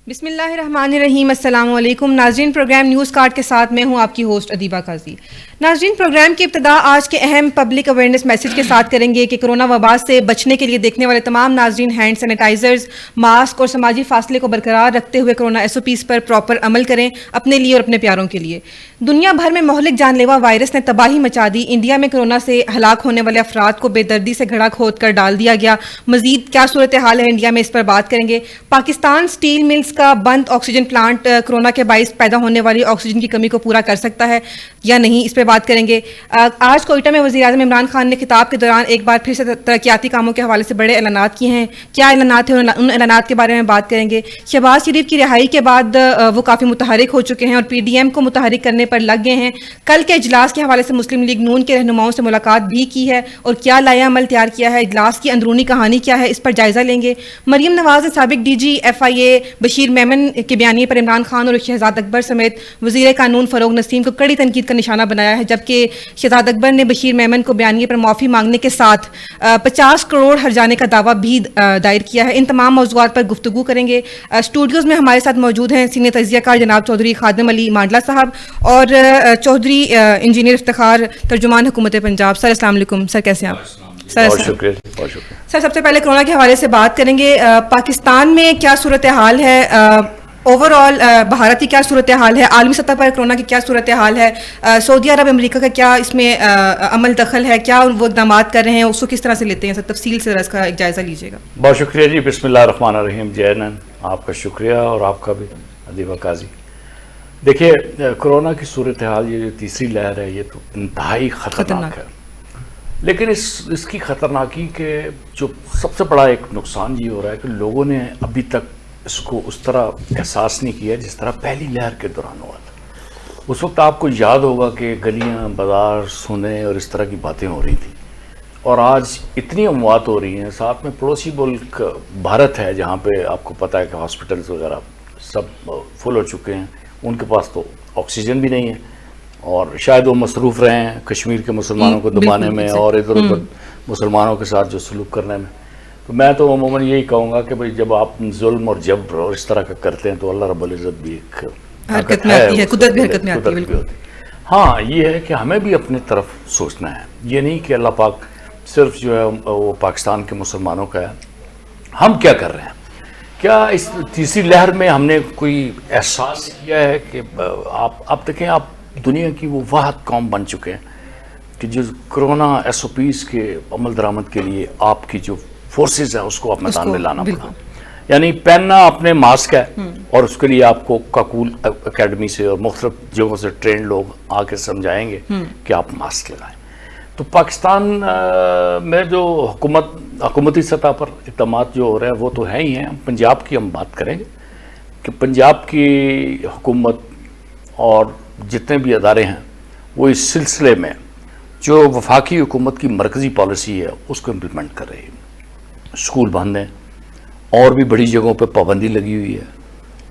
بسم اللہ الرحمن الرحیم. السلام علیکم ناظرین. پروگرام نیوز کارڈ کے ساتھ میں ہوں آپ کی ہوسٹ ادیبہ قاضی. ناظرین, پروگرام کی ابتدا آج کے اہم پبلک اویئرنیس میسج کے ساتھ کریں گے کہ کرونا وبا سے بچنے کے لیے دیکھنے والے تمام ناظرین ہینڈ سینیٹائزرز, ماسک اور سماجی فاصلے کو برقرار رکھتے ہوئے کرونا SOPs پر پراپر عمل کریں اپنے لیے اور اپنے پیاروں کے لیے. دنیا بھر میں مہلک جان لیوا وائرس نے تباہی مچا دی. انڈیا میں کرونا سے ہلاک ہونے والے افراد کو بے دردی سے گھڑا کھود کر ڈال دیا گیا. مزید کیا صورتحال ہے انڈیا میں, اس پر بات کریں گے. پاکستان سٹیل ملز کا بند آکسیجن پلانٹ کرونا کے باعث پیدا ہونے والی آکسیجن کی کمی کو پورا کر سکتا ہے یا نہیں, اس پہ بات کریں گے. آج کوئٹہ میں وزیر اعظم عمران خان نے خطاب کے دوران ایک بار پھر سے ترقیاتی کاموں کے حوالے سے بڑے اعلانات کیے ہیں. کیا اعلانات ہیں, ان اعلانات کے بارے میں بات کریں گے. شہباز شریف کی رہائی کے بعد وہ کافی متحرک ہو چکے ہیں اور PDM کو متحرک کرنے پر لگ گئے ہیں. کل کے اجلاس کے حوالے سے مسلم لیگ نون کے رہنماؤں سے ملاقات بھی کی ہے اور کیا لائحہ عمل تیار کیا ہے, اجلاس کی اندرونی کہانی کیا ہے, اس پر جائزہ لیں گے. مریم نواز نے سابق DG FIA بشیر میمن کے بیانیے پر عمران خان اور شہزاد اکبر سمیت وزیر قانون فروغ نسیم کو کڑی تنقید کا نشانہ بنایا ہے, جبکہ شہزاد اکبر نے بشیر میمن کو بیانیے پر معافی مانگنے کے ساتھ 50 کروڑ ہرجانے کا دعویٰ بھی دائر کیا ہے. ان تمام موضوعات پر گفتگو کریں گے. اسٹوڈیوز میں ہمارے ساتھ موجود ہیں سینئر تجزیہ کار جناب چودھری خادم علی مانڈلا صاحب اور چودھری انجینئر افتخار ترجمان حکومت پنجاب. سر السلام علیکم. سر کیسے ہیں آپ؟ سر سب سے پہلے کرونا کے حوالے سے بات کریں گے. پاکستان میں کیا صورتحال ہے, اوور آل بھارت کی کیا صورتحال ہے, عالمی سطح پر کرونا کی کیا صورتحال ہے, سعودی عرب امریکہ کا کیا اس میں عمل دخل ہے, کیا وہ اقدامات کر رہے ہیں, اس کو کس طرح سے لیتے ہیں, سر تفصیل سے اس کا ایک جائزہ لیجیے گا. بہت شکریہ جی. بسم اللہ الرحمن الرحیم. جینن آپ کا شکریہ اور آپ کا بھی ادیبہ قاضی. دیکھیے کرونا کی صورتحال, یہ جو تیسری لہر ہے یہ تو انتہائی خطرناک ہے, لیکن اس کی خطرناکی کے جو سب سے بڑا ایک نقصان یہ ہو رہا ہے کہ لوگوں نے ابھی تک اس کو اس طرح احساس نہیں کیا جس طرح پہلی لہر کے دوران ہوا تھا. اس وقت آپ کو یاد ہوگا کہ گلیاں بازار سونے اور اس طرح کی باتیں ہو رہی تھیں, اور آج اتنی اموات ہو رہی ہیں. ساتھ میں پڑوسی ملک بھارت ہے جہاں پہ آپ کو پتہ ہے کہ ہاسپٹلز وغیرہ سب فل ہو چکے ہیں, ان کے پاس تو آکسیجن بھی نہیں ہے اور شاید وہ مصروف رہے ہیں کشمیر کے مسلمانوں کو دبانے میں اور ادھر ادھر مسلمانوں کے ساتھ جو سلوک کرنے میں. تو میں تو عموماً یہی کہوں گا کہ بھئی جب آپ ظلم اور جبر اور اس طرح کا کرتے ہیں تو اللہ رب العزت بھی ایک حرکت میں آتی ہے, قدرت بھی حرکت میں آتی ہے. بالکل. ہاں یہ ہے کہ ہمیں بھی اپنے طرف سوچنا ہے. یہ نہیں کہ اللہ پاک صرف جو ہے وہ پاکستان کے مسلمانوں کا ہے. ہم کیا کر رہے ہیں, کیا اس تیسری لہر میں ہم نے کوئی احساس کیا ہے کہ آپ دیکھیں آپ دنیا کی وہ واحد قوم بن چکے ہیں کہ جو کرونا SOPs کے عمل درآمد کے لیے آپ کی جو فورسز ہے اس کو آپ میدان میں لانا پڑا. یعنی پہننا اپنے ماسک ہے اور اس کے لیے آپ کو کاکول اکیڈمی سے اور مختلف جگہوں سے ٹرینڈ لوگ آ کے سمجھائیں گے کہ آپ ماسک لگائیں. تو پاکستان میں جو حکومتی سطح پر اقدامات جو ہو رہے ہیں وہ تو ہے ہی ہیں. پنجاب کی ہم بات کریں گے کہ پنجاب کی حکومت اور جتنے بھی ادارے ہیں وہ اس سلسلے میں جو وفاقی حکومت کی مرکزی پالیسی ہے اس کو امپلیمنٹ کر رہی ہے. اسکول بند ہیں اور بھی بڑی جگہوں پہ پابندی لگی ہوئی ہے,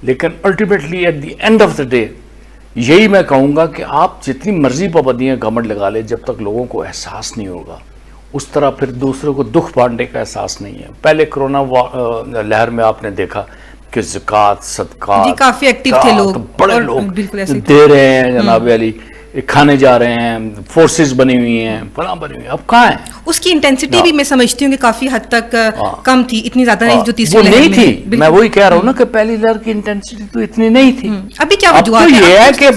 لیکن ultimately at the end of the day یہی میں کہوں گا کہ آپ جتنی مرضی پابندیاں گورنمنٹ لگا لے, جب تک لوگوں کو احساس نہیں ہوگا اس طرح پھر دوسروں کو دکھ بانٹنے کا احساس نہیں ہے. پہلے کرونا لہر میں آپ نے دیکھا کہ زکوٰۃ صدقات کافی ایکٹیو تھے لوگ, بڑے لوگ دے رہے ہیں جناب علی, کھانے جا رہے ہیں, فورسز بنی ہوئی ہیں, فلاں بنی ہوئی ہیں. اب کہاں ہیں؟ اس کی انٹینسٹی بھی میں سمجھتی ہوں کہ کافی حد تک کم تھی, اتنی زیادہ نہیں جو تیسری لہر میں تھی. میں وہی کہہ رہا ہوں نا کہ پہلی لہر کی انٹینسٹی تو اتنی نہیں تھی. ابھی کیا وجوہات ہیں؟ یہ ہے کہ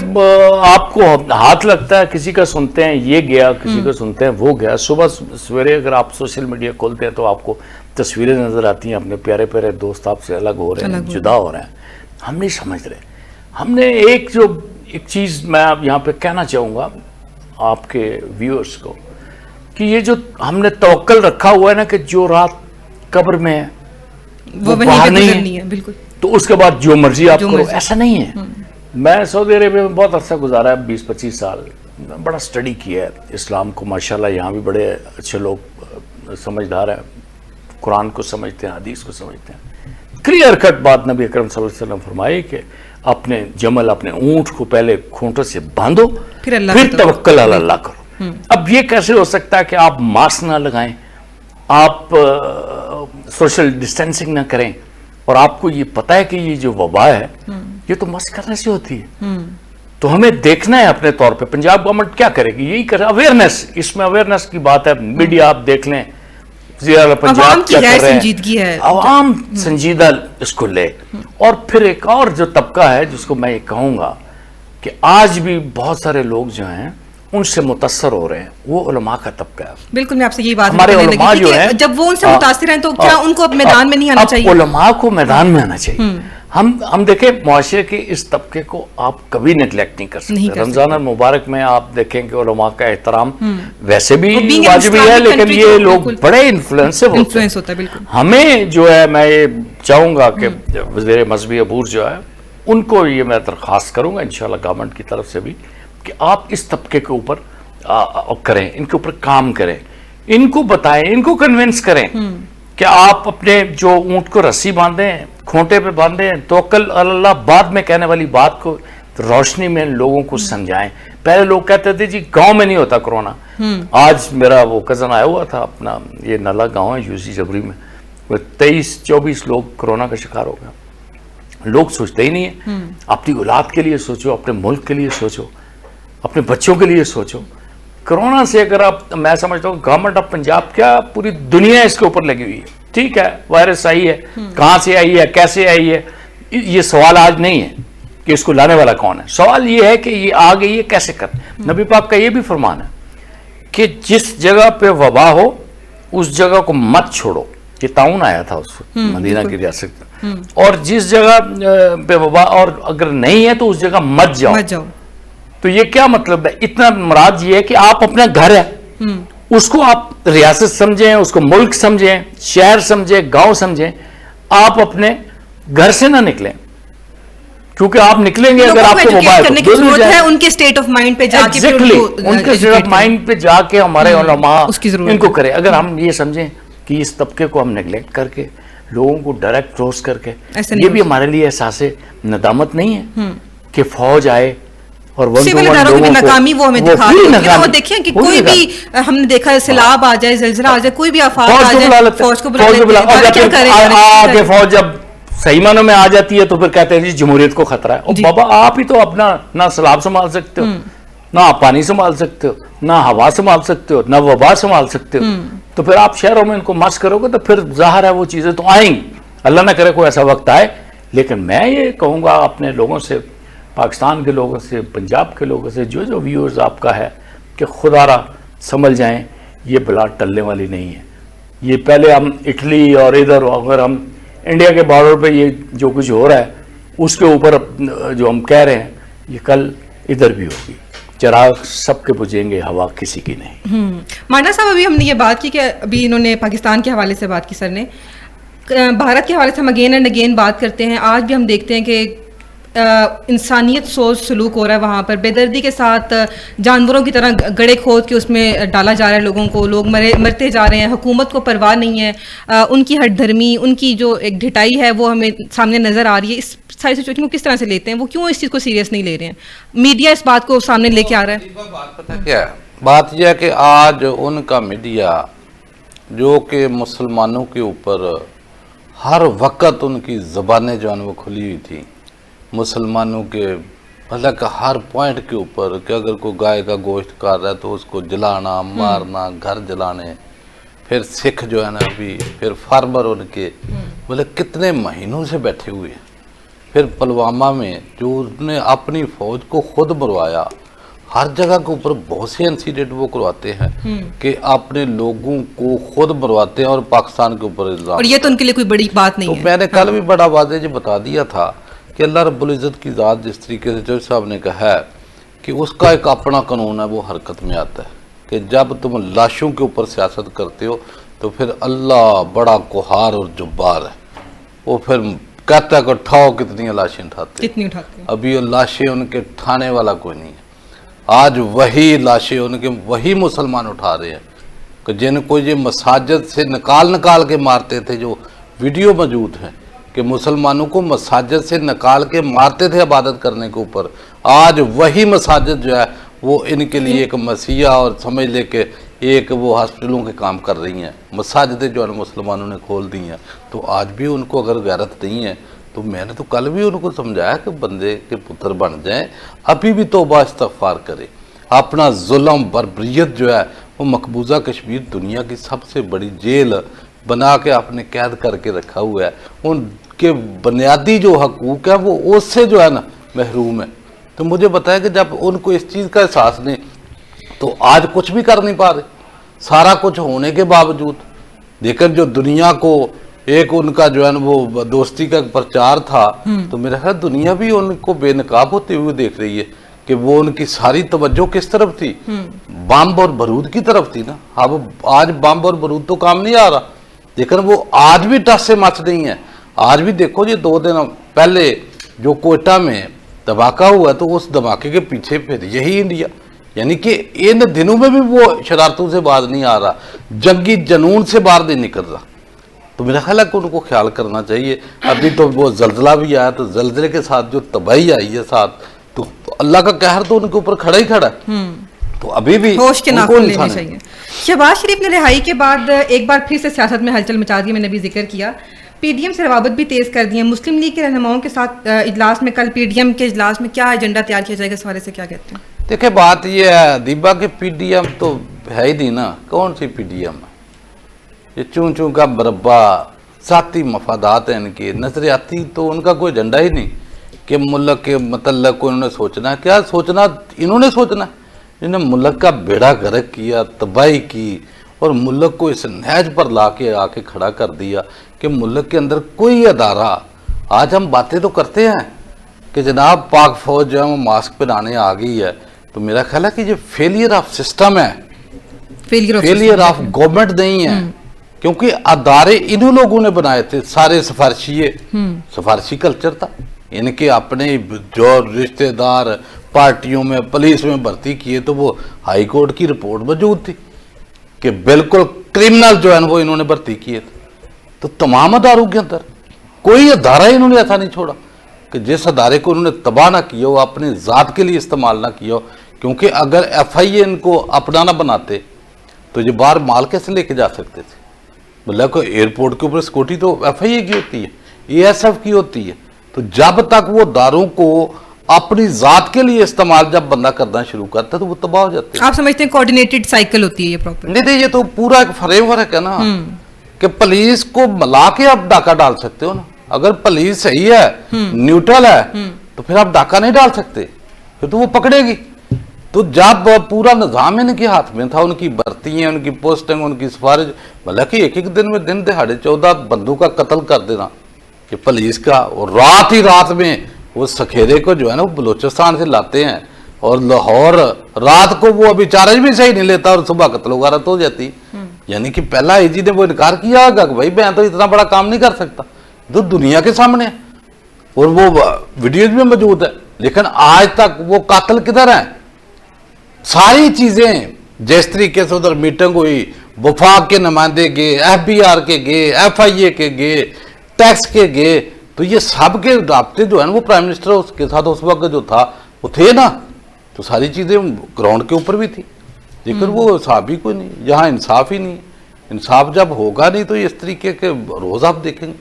آپ کو ہاتھ لگتا ہے, کسی کا سنتے ہیں یہ گیا, کسی کا سنتے ہیں وہ گیا. صبح سویرے اگر آپ سوشل میڈیا کھولتے ہیں تو آپ کو تصویریں نظر آتی ہیں, اپنے پیارے پیارے دوست آپ سے الگ ہو رہے ہیں, جدا ہو رہے ہیں. ہم نہیں سمجھ رہے. ہم نے ایک چیز میں یہاں پہ کہنا چاہوں گا آپ کے ویورز کو کہ یہ جو ہم نے توکل رکھا ہوا ہے نا کہ جو رات قبر میں ہے وہ باہر نہیں ہے, بالکل, تو اس کے بعد جو مرضی آپ کرو, ایسا نہیں ہے. میں سعودی عربیہ میں بہت عرصہ گزارا ہے, 20-25 سال, بڑا سٹڈی کیا ہے اسلام کو. ماشاءاللہ یہاں بھی بڑے اچھے لوگ سمجھدار ہیں, قرآن کو سمجھتے ہیں, حدیث کو سمجھتے ہیں. کلیئر کٹ بات نبی اکرم صلی اللہ علیہ وسلم فرمائی کہ اپنے جمل اپنے اونٹ کو پہلے کھونٹوں سے باندھو پھر توکل علی اللہ کرو. اب یہ کیسے ہو سکتا ہے کہ آپ ماسک نہ لگائیں, آپ سوشل ڈسٹینسنگ نہ کریں, اور آپ کو یہ پتا ہے کہ یہ جو وبا ہے یہ تو مس کرنے سے ہوتی ہے. تو ہمیں دیکھنا ہے اپنے طور پہ پنجاب گورنمنٹ کیا کرے گی, یہی کرے اویئرنیس, اس میں اویئرنیس کی بات ہے. میڈیا آپ دیکھ لیں, زیادہ پنجاب کیا کر رہے ہیں, عوام سنجیدہ اس کو لے. اور پھر ایک اور جو طبقہ ہے جس کو میں یہ کہوں گا کہ آج بھی بہت سارے لوگ جو ہیں ان سے متاثر ہو رہے ہیں, وہ علماء کا طبقہ ہے. بالکل میں آپ سے یہی بات ہمارے علماء جو ہیں جب وہ ان سے متاثر ہیں تو کیا ان کو اب میدان میں نہیں آنا چاہیے؟ علماء کو میدان میں آنا چاہیے. ہم دیکھیں معاشرے کے اس طبقے کو آپ کبھی نیگلیکٹ نہیں کر سکتے. رمضان المبارک میں آپ دیکھیں کہ علماء کا احترام ویسے بھی واجبی ہے, لیکن یہ لوگ بڑے انفلوئنسو ہوتے ہیں. ہمیں جو ہے میں یہ چاہوں گا کہ وزیر مذہبی عبور جو ہے ان کو یہ میں درخواست کروں گا انشاءاللہ گورنمنٹ کی طرف سے بھی کہ آپ اس طبقے کے اوپر کریں, ان کے اوپر کام کریں, ان کو بتائیں, ان کو کنونس کریں کہ آپ اپنے جو اونٹ کو رسی باندھیں, کھونٹے پہ باندھیں, توکل اللہ بعد میں کہنے والی بات کو روشنی میں لوگوں کو سمجھائیں. پہلے لوگ کہتے تھے جی گاؤں میں نہیں ہوتا کرونا. آج میرا وہ کزن آیا ہوا تھا اپنا, یہ نلا گاؤں ہے یو سی جبری میں, وہ 23-24 لوگ کرونا کا شکار ہو گیا. لوگ سوچتے ہی نہیں ہیں. اپنی اولاد کے لیے سوچو, اپنے ملک کے لیے سوچو, اپنے بچوں کے لیے سوچو. کرونا سے اگر آپ, میں سمجھتا ہوں گورنمنٹ آف پنجاب کیا پوری دنیا اس کے اوپر لگی ہوئی ہے. ٹھیک ہے وائرس آئی ہے, کہاں سے آئی ہے, کیسے آئی ہے, یہ سوال آج نہیں ہے کہ اس کو لانے والا کون ہے. سوال یہ ہے کہ یہ آ گئی ہے کیسے کر. نبی پاک کا یہ بھی فرمان ہے کہ جس جگہ پہ وبا ہو اس جگہ کو مت چھوڑو. یہ طاعون آیا تھا اس وقت مدینہ کی ریاست میں, اور جس جگہ پہ وبا اور اگر نہیں ہے تو اس جگہ مت جاؤ. تو یہ کیا مطلب ہے؟ اتنا مراد یہ ہے کہ آپ اپنا گھر ہے اس کو آپ ریاست سمجھیں, اس کو ملک سمجھیں, شہر سمجھیں, گاؤں سمجھیں. آپ اپنے گھر سے نہ نکلیں, کیونکہ آپ نکلیں گے اگر آپ کو موبائل ہے ان کے اسٹیٹ آف مائنڈ پہ جا کے, ان کے اسٹیٹ آف مائنڈ پہ جا کے ہمارے علماء ان کو کریں. اگر ہم یہ سمجھیں کہ اس طبقے کو ہم نیگلیکٹ کر کے لوگوں کو ڈائریکٹ روز کر کے, یہ بھی ہمارے لیے احساس ندامت نہیں ہے کہ فوج آئے اور سول اداروں کی ناکامی وہ ہمیں دکھا رہی ہے. وہ دیکھیں کہ کوئی بھی ہم نے دیکھا سیلاب آ جائے, زلزلہ آ جائے, کوئی بھی آفات آ جائے, فوج کو بلا لیتے ہیں. فوج جب صحیح معنوں میں آ جاتی ہے تو پھر کہتے ہیں جی جمہوریت کو خطرہ ہے. اور بابا آپ ہی تو اپنا نہ سیلاب سنبھال سکتے ہو, نہ آپ پانی سنبھال سکتے ہو, نہ ہوا سنبھال سکتے ہو, نہ وبا سنبھال سکتے ہو. تو پھر آپ شہروں میں ان کو مس کرو گے تو پھر ظاہر ہے وہ چیزیں تو آئیں گی. اللہ نہ کرے کوئی ایسا وقت آئے. لیکن میں یہ کہوں گا اپنے لوگوں سے, پاکستان کے لوگوں سے, پنجاب کے لوگوں سے, جو ویورز آپ کا ہے, کہ خدا را سمجھ جائیں یہ بلا ٹلنے والی نہیں ہے. یہ پہلے ہم اٹلی اور ادھر, اگر ہم انڈیا کے بارڈر پہ یہ جو کچھ ہو رہا ہے اس کے اوپر جو ہم کہہ رہے ہیں یہ کل ادھر بھی ہوگی. چراغ سب کے بجھیں گے, ہوا کسی کی نہیں. مانا صاحب ابھی ہم نے یہ بات کی کہ ابھی انہوں نے پاکستان کے حوالے سے بات کی, سر نے بھارت کے حوالے سے ہم اگین اینڈ اگین بات کرتے ہیں. آج بھی ہم دیکھتے ہیں کہ انسانیت سوز سلوک ہو رہا ہے وہاں پر, بے دردی کے ساتھ جانوروں کی طرح گڑھے کھود کے اس میں ڈالا جا رہا ہے لوگوں کو. لوگ مرتے جا رہے ہیں, حکومت کو پرواہ نہیں ہے. ان کی ہٹ دھرمی, ان کی جو ایک ڈھٹائی ہے وہ ہمیں سامنے نظر آ رہی ہے. اس ساری سچویشن کو کس طرح سے لیتے ہیں, وہ کیوں اس چیز کو سیریس نہیں لے رہے ہیں؟ میڈیا اس بات کو سامنے لے کے آ رہا ہے. بات پتہ کیا ہے, بات یہ ہے کہ آج ان کا میڈیا جو کہ مسلمانوں کے اوپر ہر وقت ان کی زبانیں جو ہیں وہ کھلی ہوئی تھی, مسلمانوں کے مطلب کہ ہر پوائنٹ کے اوپر کہ اگر کوئی گائے کا گوشت کر رہا ہے تو اس کو جلانا, مارنا, گھر جلانے. پھر سکھ جو ہے نا ابھی, پھر فارمر ان کے مطلب کتنے مہینوں سے بیٹھے ہوئے ہیں. پھر پلوامہ میں جو اس نے اپنی فوج کو خود مروایا, ہر جگہ کے اوپر بہت سے انسیڈنٹ وہ کرواتے ہیں کہ اپنے لوگوں کو خود مرواتے ہیں اور پاکستان کے اوپر الزام. اور یہ تو ان کے لیے کوئی بڑی بات نہیں ہے. تو میں نے کل بھی بڑا واضح جو بتا دیا تھا کہ اللہ رب العزت کی ذات جس طریقے سے جج صاحب نے کہا ہے کہ اس کا ایک اپنا قانون ہے, وہ حرکت میں آتا ہے کہ جب تم لاشوں کے اوپر سیاست کرتے ہو تو پھر اللہ بڑا قہار اور جبار ہے. وہ پھر کہتا ہے کہ اٹھاؤ کتنی لاشیں اٹھاتے ہیں. ابھی یہ لاشیں ان کے اٹھانے والا کوئی نہیں ہے. آج وہی لاشیں ان کے وہی مسلمان اٹھا رہے ہیں کہ جن کو یہ مساجد سے نکال کے مارتے تھے. جو ویڈیو موجود ہیں کہ مسلمانوں کو مساجد سے نکال کے مارتے تھے عبادت کرنے کے اوپر, آج وہی مساجد جو ہے وہ ان کے لیے ایک مسیح اور سمجھ لے کہ ایک وہ ہاسپٹلوں کے کام کر رہی ہیں, مساجدیں جو ہے مسلمانوں نے کھول دی ہیں, تو آج بھی ان کو اگر غیرت نہیں ہے تو میں نے تو کل بھی ان کو سمجھایا کہ بندے کے پتر بن جائیں, ابھی بھی توبہ استغفار کرے. اپنا ظلم بربریت جو ہے وہ مقبوضہ کشمیر دنیا کی سب سے بڑی جیل بنا کے آپ نے قید کر کے رکھا ہوا ہے, ان کے بنیادی جو حقوق ہیں وہ اس سے جو ہے نا محروم ہے. تو مجھے بتایا کہ جب ان کو اس چیز کا احساس نہیں تو آج کچھ بھی کر نہیں پا رہے, سارا کچھ ہونے کے باوجود. لیکن جو دنیا کو ایک ان کا جو ہے نا وہ دوستی کا پرچار تھا, تو میرا خیال دنیا بھی ان کو بے نقاب ہوتے ہوئے دیکھ رہی ہے کہ وہ ان کی ساری توجہ کس طرف تھی, بم اور بارود کی طرف تھی نا. اب آج بم اور بارود تو کام نہیں آ رہا, لیکن وہ آج بھی ٹس سے مچ نہیں ہے. آج بھی دیکھو جی 2 دن پہلے جو کوئٹہ میں دھماکہ ہوا تو اس دھماکے کے پیچھے پھر یہی انڈیا, یعنی کہ ان دنوں میں بھی وہ شرارتوں سے باز نہیں آ رہا, جنگی جنون سے باہر نہیں نکل رہا. تو میرا خیال ہے کہ ان کو خیال کرنا چاہیے. ابھی تو وہ زلزلہ بھی آیا, تو زلزلے کے ساتھ جو تباہی آئی ہے ساتھ, تو اللہ کا قہر تو ان کے اوپر کھڑا ہی کھڑا ہے. تو ابھی بھی ہوش کے ناخن لینے چاہیے. شہباز شریف نے رہائی کے بعد ایک بار پھر سے سیاست میں ہلچل مچا دی, میں نے بھی ذکر کیا. پی ڈی ایم سے روابط بھی تیز کر دی ہیں. مسلم لیگ کے رہنماؤں کے ساتھ اجلاس میں کل پی ڈی ایم کے اجلاس میں کیا ایجنڈا تیار کیا جائے گا, اس حوالے سے کیا کہتے ہیں؟ دیکھیں بات یہ ہے دیبا کہ پی ڈی ایم تو ہے ہی نہیں نا. کون سی پی ڈی ایم ہے یہ؟ چون چون کا مربع, ذاتی مفادات ہیں ان کے, نظریاتی تو ان کا کوئی ایجنڈا ہی نہیں کہ ملک کے متعلق کو انہوں نے سوچنا ہے. کیا سوچنا انہوں نے سوچنا ہے جنہوں نے ملک کا بیڑا غرق کیا, تباہی کی, اور ملک کو اس نہج پر لا کے آ کے کھڑا کر دیا کہ ملک کے اندر کوئی ادارہ. آج ہم باتیں تو کرتے ہیں کہ جناب پاک فوج جو ہے وہ ماسک پہنانے آ گئی ہے, تو میرا خیال ہے کہ یہ فیلئر آف سسٹم ہے, فیلئر آف گورنمنٹ نہیں ہے. کیونکہ ادارے انہوں لوگوں نے بنائے تھے, سارے سفارشی کلچر تھا ان کے اپنے جو رشتہ دار پارٹیوں میں پولیس میں بھرتی کیے, تو وہ ہائی کورٹ کی رپورٹ موجود تھی کہ بالکل کرمنل جو ہے وہ انہوں نے بھرتی کیے تھے. تو تمام اداروں کے اندر کوئی ادارہ انہوں نے ایسا نہیں چھوڑا کہ جس ادارے کو انہوں نے تباہ نہ کیا ہو, اپنے ذات کے لیے استعمال نہ کیا ہو. کیونکہ اگر ایف آئی اے ان کو اپنا نہ بناتے تو یہ باہر مال کیسے لے کے جا سکتے تھے؟ مطلب کہ ایئرپورٹ کے اوپر سیکورٹی تو ایف آئی اے کی ہوتی ہے, اے ایس ایف کی ہوتی ہے. تو جب تک وہ اداروں کو اپنی ذات کے لیے استعمال جب بندہ کرنا شروع کرتا ہے تو وہ تباہ ہو جاتے ہیں. آپ سمجھتے ہیں کوارڈینیٹڈ سائیکل ہوتی ہے یہ پراپر؟ نہیں, یہ تو پورا ایک فریم ورک ہے نا کہ پولیس کو ملا کے آپ ڈاکہ ڈال سکتے ہو نا. اگر پولیس صحیح ہے, نیوٹرل ہے, تو پھر آپ ڈاکہ نہیں ڈال سکتے, پھر تو وہ پکڑے گی. تو جب پورا نظام ان کے ہاتھ میں تھا, ان کی بھرتی ہیں, ان کی پوسٹنگ, ان کی سفارش, مطلب کہ ایک دن میں دن دہاڑے 14 بندوں کا قتل کر دینا کہ پولیس کا, اور رات ہی رات میں وہ سکھیرے کو جو ہے نا وہ بلوچستان سے لاتے ہیں, اور لاہور رات کو وہ ابھی چارج بھی صحیح نہیں لیتا اور صبح قتل وغیرہ تو ہو جاتی. یعنی کہ پہلا اے جی نے وہ انکار کیا ہوگا کہ بھائی میں تو اتنا بڑا کام نہیں کر سکتا, تو دنیا کے سامنے ہے اور وہ ویڈیوز میں موجود ہے. لیکن آج تک وہ قاتل کدھر ہیں؟ ساری چیزیں جس طریقے سے ادھر میٹنگ ہوئی, وفاق کے نمائندے گئے, ایف بی آر کے گئے, ایف آئی اے کے گئے, ٹیکس کے گئے, تو یہ سب کے رابطے جو ہیں وہ پرائم منسٹر اس کے ساتھ اس وقت جو تھا وہ تھے نا. تو ساری چیزیں گراؤنڈ کے اوپر بھی تھی, لیکن وہ انصاف ہی کوئی نہیں. یہاں انصاف ہی نہیں. انصاف جب ہوگا نہیں تو اس طریقے کے روز آپ دیکھیں گے.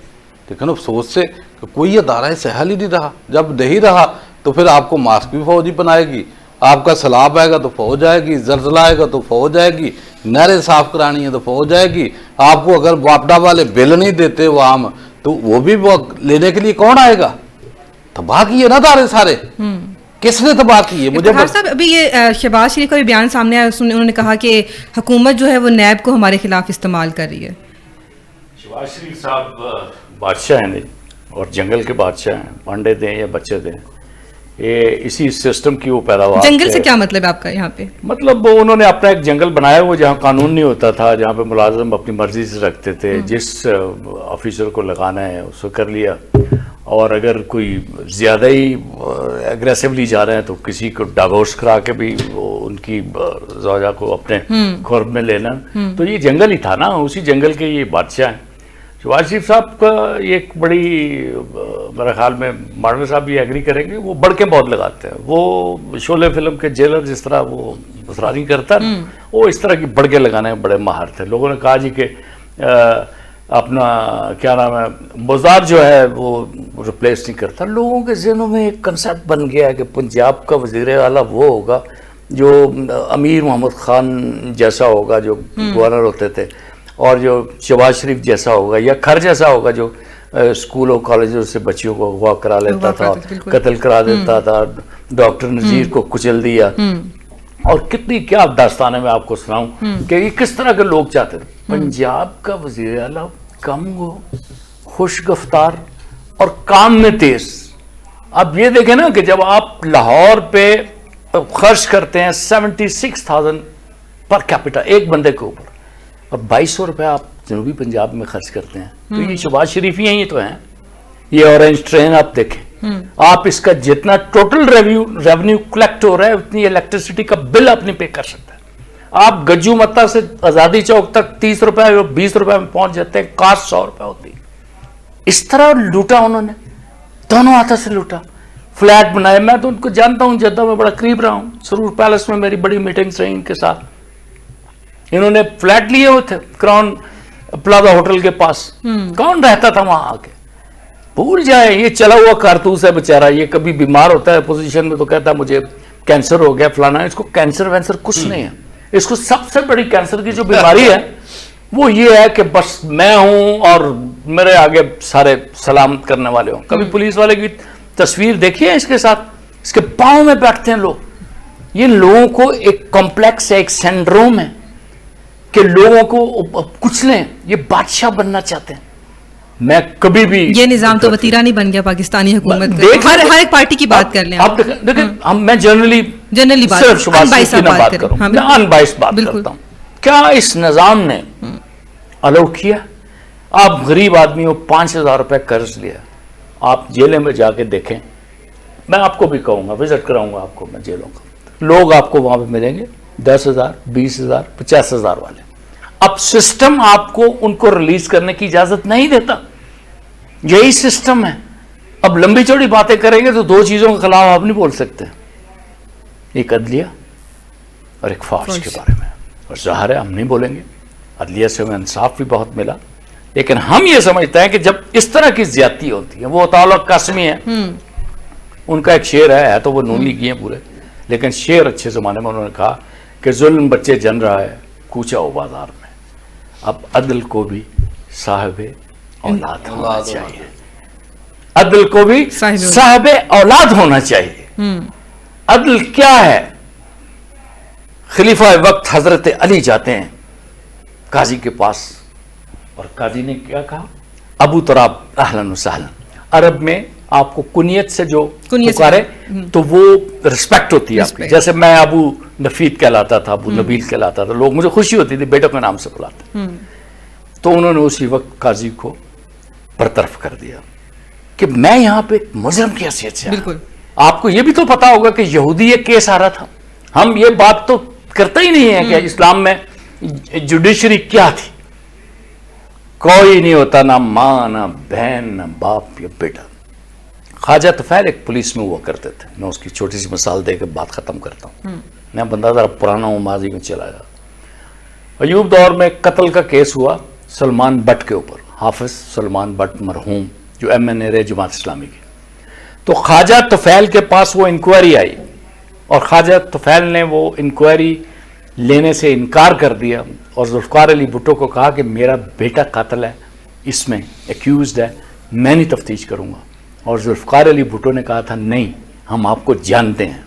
لیکن افسوس سے کہ کوئی ادارہ سہل ہی نہیں رہا. جب نہیں رہا تو پھر آپ کو ماسک بھی فوج ہی بنائے گی, آپ کا سیلاب آئے گا تو فوج آئے گی, زلزلہ آئے گا تو فوج آئے گی, نہریں صاف کرانی ہے تو فوج آئے گی. آپ کو اگر واپڈا والے بل نہیں دیتے وہ عام, تو وہ بھی وہ لینے کے لیے کون آئے گا؟ تباہ کیے نا ادارے سارے. کس نے تباہ کیے؟ مجھے صاحب ابھی یہ شہباز شریف کا بھی بیان سامنے آیا, انہوں نے کہا کہ حکومت جو ہے وہ نیب کو ہمارے خلاف استعمال کر رہی ہے. شہباز شریف صاحب بادشاہ ہیں اور جنگل کے بادشاہ ہیں, پانڈے دیں یا بچے دیں, یہ اسی سسٹم کی وہ پیداوار. جنگل سے کیا مطلب ہے آپ کا یہاں پہ؟ مطلب انہوں نے اپنا ایک جنگل بنایا ہوا جہاں قانون نہیں ہوتا تھا, جہاں پہ ملازم اپنی مرضی سے رکھتے تھے, جس آفیسر کو لگانا ہے اس کو کر لیا, اور اگر کوئی زیادہ ہی اگریسولی جا رہے ہیں تو کسی کو ڈائیورس کرا کے بھی ان کی زوجہ کو اپنے قرب میں لینا. تو یہ جنگل ہی تھا نا, اسی جنگل کے یہ بادشاہ ہیں. شہباز شریف صاحب کا یہ ایک بڑی, میرے خیال میں ماڈل صاحب بھی ایگری کریں گے, وہ بڑھ کے بہت لگاتے ہیں. وہ شعلے فلم کے جیلر جس طرح وہ مسرانی کرتا نا، وہ اس طرح کی بڑکے لگانے میں بڑے ماہر تھے. لوگوں نے کہا جی کہ اپنا کیا نام ہے بازار جو ہے وہ ریپلیس نہیں کرتا. لوگوں کے ذہنوں میں ایک کنسیپٹ بن گیا ہے کہ پنجاب کا وزیر اعلیٰ وہ ہوگا جو امیر محمد خان جیسا ہوگا جو گورنر ہوتے تھے، اور جو شہباز شریف جیسا ہوگا یا کھر جیسا ہوگا جو اسکولوں کالجوں سے بچیوں کو اغوا کرا لیتا تھا، قتل کرا دیتا تھا، ڈاکٹر نذیر کو کچل دیا. اور کتنی کیا داستانیں میں آپ کو سناؤں کہ یہ کس طرح کے لوگ چاہتے تھے. پنجاب کا وزیر اعلیٰ کم گو، خوش گفتار اور کام میں تیز. اب یہ دیکھیں نا کہ جب آپ لاہور پہ خرچ کرتے ہیں 76,000 پر کیپٹا ایک بندے کے اوپر، اور 2,200 روپے آپ جنوبی پنجاب میں خرچ کرتے ہیں، تو یہ شہباز شریف ہی ہیں، یہ تو ہیں. یہ اورنج ٹرین آپ دیکھیں، آپ اس کا جتنا ٹوٹل ریونیو کلیکٹ ہو رہا ہے اتنی الیکٹریسٹی کا بل آپ نہیں پے کر سکتے. آپ گجو متا سے آزادی چوک تک 30 روپے 20 روپے میں پہنچ جاتے ہیں، کاسٹ 100 روپے ہوتی. اس طرح لوٹا انہوں نے، دونوں ہاتھوں سے لوٹا. فلیٹ بنائے، میں تو ان کو جانتا ہوں، جدہ میں بڑا قریب رہا ہوں، سرور پیلس میں میری بڑی میٹنگز رہی ان کے ساتھ. انہوں نے فلیٹ لیے ہوئے تھے کراؤن پلازا ہوٹل کے پاس. کون رہتا تھا وہاں آ کے؟ بھول جائے، یہ چلا ہوا کارتوس ہے بیچارہ. یہ کبھی بیمار ہوتا ہے پوزیشن میں تو کہتا ہے مجھے کینسر ہو گیا فلانا. اس کو کینسر وینسر کچھ نہیں ہے. اس کو سب سے بڑی کینسر کی جو بیماری ہے وہ یہ ہے کہ بس میں ہوں اور میرے آگے سارے سلام کرنے والے ہوں. کبھی پولیس والے کی تصویر دیکھیے اس کے ساتھ، اس کے پاؤں میں بیٹھتے ہیں لوگ. یہ لوگوں کو ایک کمپلیکس ہے، ایک سینڈروم ہے کہ لوگوں کو کچھ لیں. یہ بادشاہ بننا چاہتے ہیں. میں کبھی بھی یہ نظام تو وتیرہ نہیں بن گیا پاکستانی حکومت کا. ہر ایک پارٹی کی بات کر لیں آپ. دیکھیں میں جنرلی صرف شہباز شریف کی نہ بات کروں، میں ان بائس بات کرتا ہوں. کیا اس نظام نے الاؤ کیا؟ آپ غریب آدمی ہو، 5,000 روپے قرض لیا، آپ جیلیں میں جا کے دیکھیں. میں آپ کو بھی کہوں گا، وزٹ کراؤں گا آپ کو میں جیلوں کا. لوگ آپ کو وہاں پہ ملیں گے 10,000 20,000 50,000 والے. اب سسٹم آپ کو ان کو ریلیز کرنے کی اجازت نہیں دیتا. یہی سسٹم ہے. اب لمبی چوڑی باتیں کریں گے تو دو چیزوں کے خلاف آپ نہیں بول سکتے، ایک عدلیہ اور ایک فوج کے بارے میں. اور ظاہر ہے ہم نہیں بولیں گے. عدلیہ سے ہمیں انصاف بھی بہت ملا، لیکن ہم یہ سمجھتے ہیں کہ جب اس طرح کی زیادتی ہوتی ہے، وہ تعلق قاسمی ہے، ان کا ایک شعر ہے تو وہ نون لیگی ہیں پورے، لیکن شعر اچھے زمانے میں انہوں نے کہا کہ ظلم بچے جن رہا ہے کوچہ و بازار میں، اب عدل کو بھی صاحب اولاد ہونا چاہیے. عدل کو بھی صاحب اولاد ہونا چاہیے. عدل کیا ہے؟ خلیفہ وقت حضرت علی جاتے ہیں قاضی کے پاس، اور قاضی نے کیا کہا؟ ابو تراب اہلاً و سہلاً. عرب میں آپ کو کنیت سے جو پکارے تو وہ رسپیکٹ ہوتی ہے آپ کی. جیسے میں ابو نفید کہلاتا تھا، ابو نبیل کہلاتا تھا، لوگ مجھے خوشی ہوتی تھی بیٹوں کے نام سے بلاتے. تو انہوں نے اسی وقت قاضی کو برطرف کر دیا کہ میں یہاں پہ مجرم کی حیثیت سے. بالکل آپ کو یہ بھی تو پتا ہوگا کہ یہودی ایک کیس آ رہا تھا. ہم یہ بات تو کرتا ہی نہیں ہے کہ اسلام میں جوڈیشری کیا تھی. کوئی نہیں ہوتا، نہ ماں نہ بہن نہ باپ یا بیٹا. خواجہ طفیل ایک پولیس میں ہوا کرتے تھے. میں اس کی چھوٹی سی مثال دے کے بات ختم کرتا ہوں. میں بندہ ذرا پرانا ہوں، ماضی میں چلا جاتا. ایوب دور میں قتل کا کیس ہوا سلمان بٹ کے اوپر، حافظ سلمان بٹ مرحوم جو MNA رہے جماعت اسلامی کی. تو خواجہ طفیل کے پاس وہ انکوائری آئی اور خواجہ طفیل نے وہ انکوائری لینے سے انکار کر دیا اور ذوالفقار علی بھٹو کو کہا کہ میرا بیٹا قاتل ہے، اس میں ایکیوزڈ ہے، میں نہیں تفتیش کروں گا. اور ذوالفقار علی بھٹو نے کہا تھا نہیں، ہم آپ کو جانتے ہیں.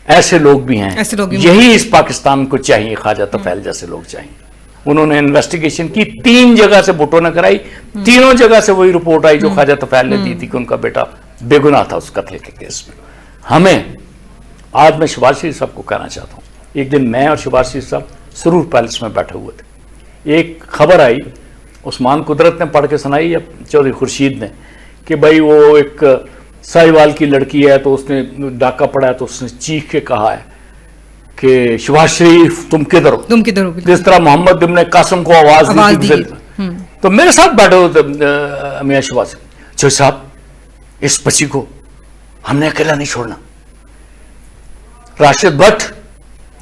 ایسے لوگ بھی ہیں، یہی اس پاکستان کو چاہیے، خواجہ طفیل جیسے لوگ چاہیے. انہوں نے انویسٹیگیشن کی، 3 جگہ سے بھٹو نے کرائی، تینوں جگہ سے وہی رپورٹ آئی جو خواجہ طفیل نے دی تھی کہ ان کا بیٹا بے گناہ تھا اس قتل کے کیس میں. ہمیں آج میں شہباز شریف صاحب کو کہنا چاہتا ہوں، ایک دن میں اور شہباز شریف صاحب سرور پیلس میں بیٹھے ہوئے تھے. ایک خبر آئی، عثمان قدرت نے پڑھ کے سنائی یا چودھری خورشید نے، کہ بھائی وہ ایک ساہیوال کی لڑکی ہے تو اس نے ڈاکہ پڑا ہے تو اس نے چیخ کے کہا ہے کہ شہباز شریف تم کدھر ہو، جس طرح محمد ابن قاسم کو آواز دی. تو میرے ساتھ بیٹھے ہوئے تھے میاں شہباز جو صاحب، اس بچی کو ہم نے اکیلا نہیں چھوڑنا. راشد بٹ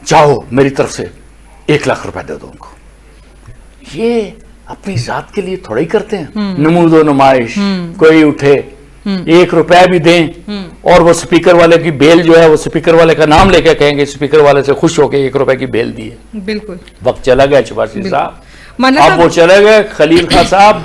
جاؤ میری طرف سے 1 لاکھ روپے دے دو ان کو. یہ اپنی ذات کے لیے تھوڑا ہی کرتے ہیں. نمود و نمائش, کوئی اٹھے 1 روپے بھی دیں اور وہ سپیکر والے کی بیل جو ہے وہ سپیکر والے کا نام لے کے کہیں گے سپیکر والے سے خوش ہو کے 1 روپے کی بیل دی ہے. بالکل وقت چلا گیا چپاسی صاحب, مانا اب صاحب وہ چلے گئے. خلیل خان صاحب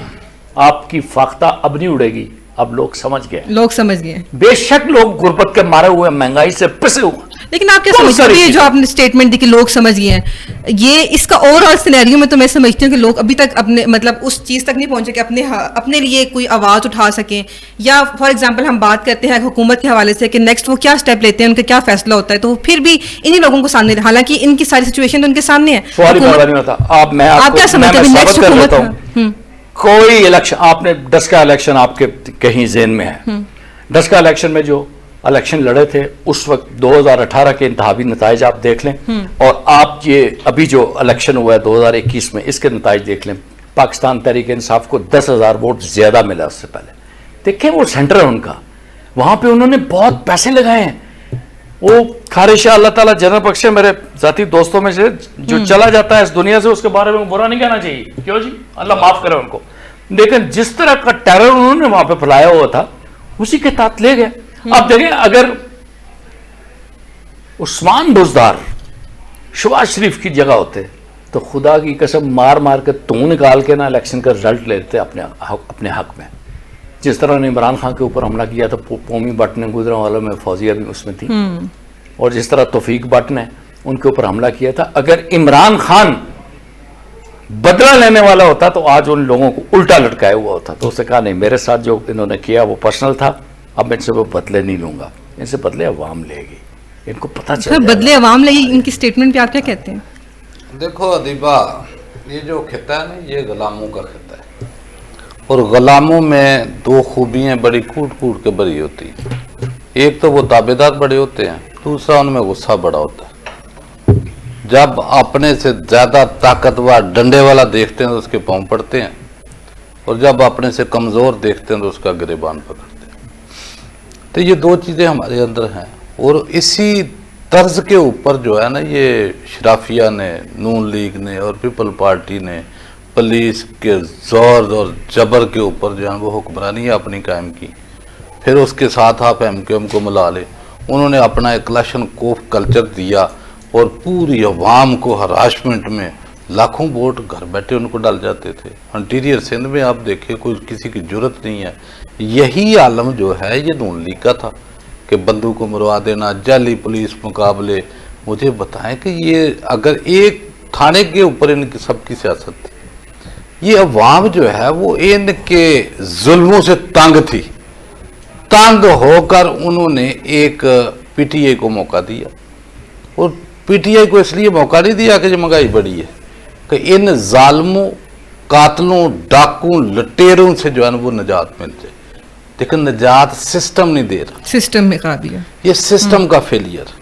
آپ کی فاختہ اب نہیں اڑے گی, اب لوگ سمجھ گئے. لوگ سمجھ گئے. بے شک لوگ غربت کے مارے ہوئے, مہنگائی سے پسے ہوئے, لیکن آپ کیا سمجھتے ہیں یہ جو آپ نے اسٹیٹمنٹ دی کہ لوگ سمجھ گئے ہیں, یہ اس کا اوور آل سینیریو میں تو میں سمجھتی ہوں کہ لوگ ابھی تک اپنے مطلب اس چیز تک نہیں پہنچے کہ اپنے لیے کوئی آواز اٹھا سکیں, یا فار ایگزامپل ہم بات کرتے ہیں حکومت کے حوالے سے کہ نیکسٹ وہ کیا اسٹیپ لیتے ہیں, ان کا کیا فیصلہ ہوتا ہے, تو پھر بھی انہی لوگوں کو سامنے, حالانکہ ان کی ساری سچویشن تو ان کے سامنے ہے. نہیں ہوتا. آپ کیا سمجھتے ہیں نیکسٹ حکومت کوئی الیکشن آپ نے ڈسکا الیکشن آپ کے کہیں ذہن میں ہے, ڈسکا الیکشن میں جو الیکشن لڑے تھے اس وقت 2018 کے انتخابی نتائج آپ دیکھ لیں, اور آپ یہ ابھی جو الیکشن ہوا ہے 2021 میں اس کے نتائج دیکھ لیں. پاکستان تحریک انصاف کو 10,000 ووٹ زیادہ ملا اس سے پہلے. دیکھیں وہ سینٹر ہے ان کا, وہاں پہ انہوں نے بہت پیسے لگائے ہیں. وہ خارش اللہ تعالیٰ جنرل بخشے میرے ذاتی دوستوں میں سے جو چلا جاتا ہے اس دنیا سے, اس کے بارے میں برا نہیں کہنا چاہیے, کیوں جی, اللہ معاف کرے ان کو. لیکن جس طرح کا ٹیرر انہوں نے وہاں پہ پھیلایا ہوا تھا اسی کے تحت لے گئے. اب دیکھیں اگر عثمان بزدار شہباز شریف کی جگہ ہوتے تو خدا کی قسم مار مار کے نکال کے نا الیکشن کا رزلٹ لیتے اپنے حق میں. جس طرح نے عمران خان کے اوپر حملہ کیا تھا, قومی بٹ نے گجرانوالہ میں فوزیہ بھی اس میں تھی, اور جس طرح توفیق بٹ نے ان کے اوپر حملہ کیا تھا, اگر عمران خان بدلہ لینے والا ہوتا تو آج ان لوگوں کو الٹا لٹکایا ہوا ہوتا. تو اس نے کہا نہیں, میرے ساتھ جو انہوں نے کیا وہ پرسنل تھا, اب میں ان سے وہ بدلے نہیں لوں گا, ان سے بدلے عوام لے گی. ان کو پتہ چل جائے بدلے عوام لے گی. ان کی اسٹیٹمنٹ پہ آپ کیا کہتے ہیں؟ دیکھو ادیبہ, یہ جو خطہ ہے نا یہ غلاموں کا خطہ ہے, اور غلاموں میں 2 خوبیاں بڑی کوٹ کوٹ کے بری ہوتی ہیں. ایک تو وہ تابعدار بڑے ہوتے ہیں, دوسرا ان میں غصہ بڑا ہوتا ہے. جب اپنے سے زیادہ طاقتور ڈنڈے والا دیکھتے ہیں تو اس کے پاؤں پڑتے ہیں, اور جب اپنے سے کمزور دیکھتے ہیں تو اس کا گریبان پکڑتے ہیں. تو یہ 2 چیزیں ہمارے اندر ہیں, اور اسی طرز کے اوپر جو ہے نا یہ شرافیہ نے, نون لیگ نے اور پیپل پارٹی نے پولیس کے زور اور جبر کے اوپر جو ہے وہ حکمرانی اپنی قائم کی. پھر اس کے ساتھ آپ ایم کیو ایم کو ملا لے, انہوں نے اپنا ایک کلاشن کوف کلچر دیا اور پوری عوام کو ہراسمنٹ میں لاکھوں ووٹ گھر بیٹھے ان کو ڈال جاتے تھے. انٹیریئر سندھ میں آپ دیکھیں کوئی کسی کی جرت نہیں ہے. یہی عالم جو ہے یہ نون لیگ کا تھا کہ بندوق کو مروا دینا, جعلی پولیس مقابلے. مجھے بتائیں کہ یہ اگر ایک تھانے کے اوپر ان کی سب کی سیاست تھی, یہ عوام جو ہے وہ ان کے ظلموں سے تنگ تھی. تنگ ہو کر انہوں نے ایک پی ٹی آئی کو موقع دیا, اور پی ٹی آئی کو اس لیے موقع نہیں دیا کہ جو مہنگائی بڑی ہے, کہ ان ظالموں, قاتلوں, ڈاکوں, لٹیروں سے جو ہے وہ نجات مل جائے. لیکن نجات سسٹم نہیں دے رہا, سسٹم میں خرابی ہے. یہ سسٹم کا فیلئر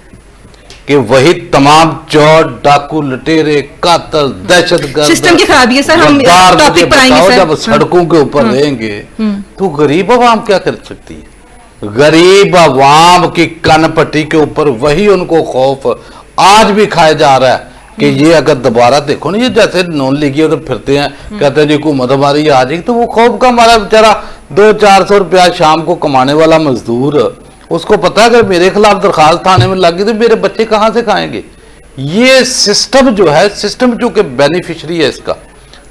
کہ وہی تمام چور, ڈاکو, لٹیرے, قاتل, دہشت گرد, سسٹم کی خرابی ہے. سر ہم ٹاپک پر آئیں گے. جب سڑکوں کے اوپر رہیں گے تو غریب عوام کیا کر سکتی ہے؟ غریب عوام کی کن پٹی کے اوپر وہی ان کو خوف آج بھی کھایا جا رہا ہے کہ یہ اگر دوبارہ دیکھو نا, یہ جیسے نون لیگی ادھر پھرتے ہیں کہتے ہیں جی حکومت ہماری آ جائے, تو وہ خوف کا ہمارا بیچارہ 200-400 روپیہ شام کو کمانے والا مزدور, اس کو پتا ہے اگر میرے خلاف درخواست تھانے میں لگی تو میرے بچے کہاں سے کھائیں گے. یہ سسٹم جو ہے, سسٹم چونکہ بینیفیشری ہے اس کا,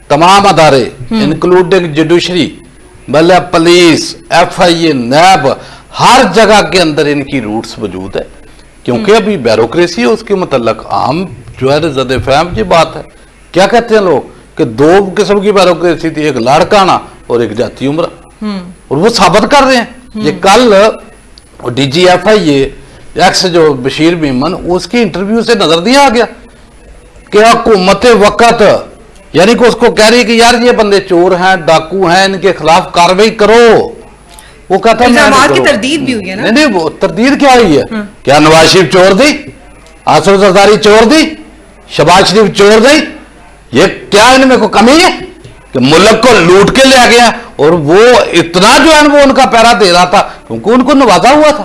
تمام ادارے انکلوڈنگ جوڈیشری, مطلب پولیس, ایف آئی اے, نیب, ہر جگہ کے اندر ان کی روٹس موجود ہے. کیونکہ ابھی بیوروکریسی ہے, اس کے متعلق عام جو ہے زد فہم یہ بات ہے. کیا کہتے ہیں لوگ کہ 2 قسم کی بیوروکریسی تھی, ایک لاڑکانہ اور ایک جاتی عمرہ, اور وہ ثابت کر رہے ہیں. یہ کل ڈی جی ایف آئی اے ایکس جو بشیر میمن, اس کی انٹرویو سے نظر دیا آ گیا کہ حکومت وقت یعنی کہ اس کو کہہ رہی ہے کہ یار یہ بندے چور ہیں, ڈاکو ہیں, ان کے خلاف کارروائی کرو. وہ کہتا ہے الزامات کی تردید بھی ہوئی ہے نا. نہیں, وہ تردید کیا ہوئی ہے؟ کیا نواز شریف چور دی, آصف زرداری چور دی, شہباز شریف چور دی؟ یہ کیا ان میں کوئی کمی ہے کہ ملک کو لوٹ کے لے گیا؟ اور وہ اتنا جو ہے وہ ان کا پیرا دے رہا تھا کیونکہ ان کو نوازا ہوا تھا.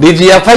DGFI